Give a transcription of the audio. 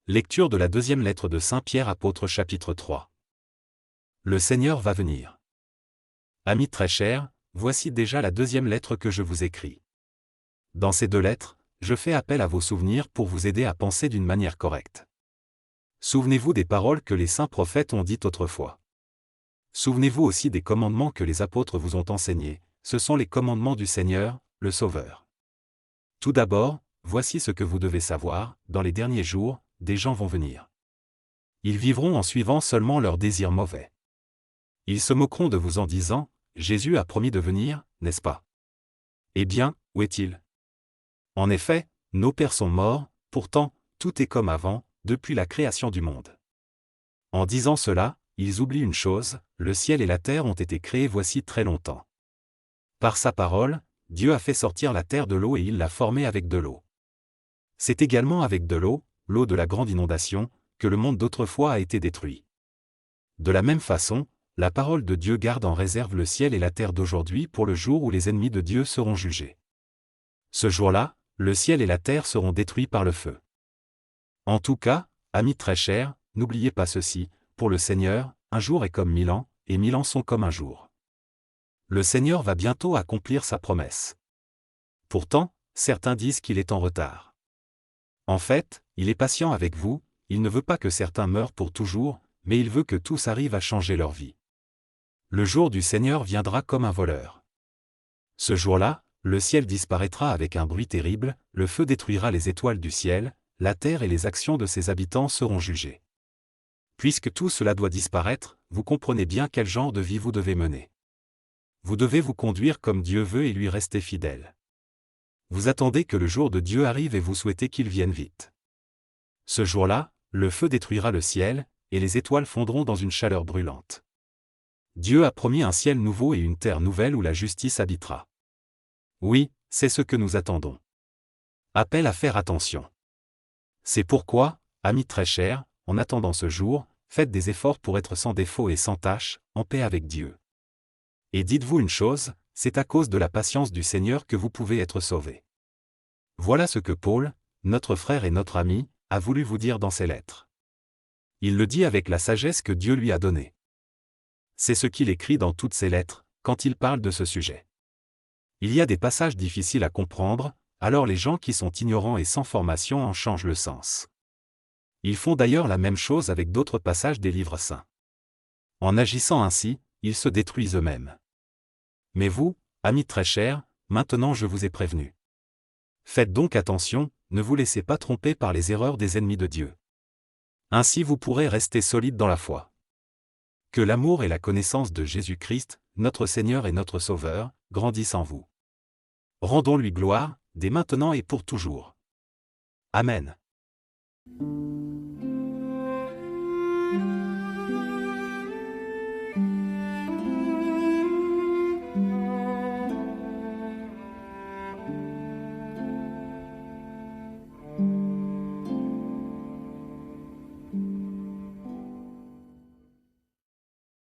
Lecture de la deuxième lettre de Saint Pierre apôtre chapitre 3. Le Seigneur va venir. Amis très chers, voici déjà la deuxième lettre que je vous écris. Dans ces deux lettres, je fais appel à vos souvenirs pour vous aider à penser d'une manière correcte. Souvenez-vous des paroles que les saints prophètes ont dites autrefois. Souvenez-vous aussi des commandements que les apôtres vous ont enseignés, ce sont les commandements du Seigneur, le Sauveur. Tout d'abord, voici ce que vous devez savoir, dans les derniers jours, des gens vont venir. Ils vivront en suivant seulement leurs désirs mauvais. Ils se moqueront de vous en disant, Jésus a promis de venir, n'est-ce pas? Eh bien, où est-il? En effet, nos pères sont morts, pourtant, tout est comme avant, depuis la création du monde. En disant cela, ils oublient une chose, le ciel et la terre ont été créés voici très longtemps. Par sa parole, Dieu a fait sortir la terre de l'eau et il l'a formée avec de l'eau. C'est également avec de l'eau de la grande inondation, que le monde d'autrefois a été détruit. De la même façon, la parole de Dieu garde en réserve le ciel et la terre d'aujourd'hui pour le jour où les ennemis de Dieu seront jugés. Ce jour-là, le ciel et la terre seront détruits par le feu. En tout cas, amis très chers, n'oubliez pas ceci, pour le Seigneur, un jour est comme 1000 ans, et 1000 ans sont comme un jour. Le Seigneur va bientôt accomplir sa promesse. Pourtant, certains disent qu'il est en retard. En fait, il est patient avec vous, il ne veut pas que certains meurent pour toujours, mais il veut que tous arrivent à changer leur vie. Le jour du Seigneur viendra comme un voleur. Ce jour-là, le ciel disparaîtra avec un bruit terrible, le feu détruira les étoiles du ciel, la terre et les actions de ses habitants seront jugées. Puisque tout cela doit disparaître, vous comprenez bien quel genre de vie vous devez mener. Vous devez vous conduire comme Dieu veut et lui rester fidèle. Vous attendez que le jour de Dieu arrive et vous souhaitez qu'il vienne vite. Ce jour-là, le feu détruira le ciel, et les étoiles fondront dans une chaleur brûlante. Dieu a promis un ciel nouveau et une terre nouvelle où la justice habitera. Oui, c'est ce que nous attendons. Appel à faire attention. C'est pourquoi, amis très chers, en attendant ce jour, faites des efforts pour être sans défaut et sans tache, en paix avec Dieu. Et dites-vous une chose, c'est à cause de la patience du Seigneur que vous pouvez être sauvés. Voilà ce que Paul, notre frère et notre ami, a voulu vous dire dans ses lettres. Il le dit avec la sagesse que Dieu lui a donnée. C'est ce qu'il écrit dans toutes ses lettres, quand il parle de ce sujet. Il y a des passages difficiles à comprendre, alors les gens qui sont ignorants et sans formation en changent le sens. Ils font d'ailleurs la même chose avec d'autres passages des livres saints. En agissant ainsi, ils se détruisent eux-mêmes. Mais vous, amis très chers, maintenant je vous ai prévenu. Faites donc attention, ne vous laissez pas tromper par les erreurs des ennemis de Dieu. Ainsi vous pourrez rester solide dans la foi. Que l'amour et la connaissance de Jésus-Christ, notre Seigneur et notre Sauveur, grandissent en vous. Rendons-lui gloire, dès maintenant et pour toujours. Amen.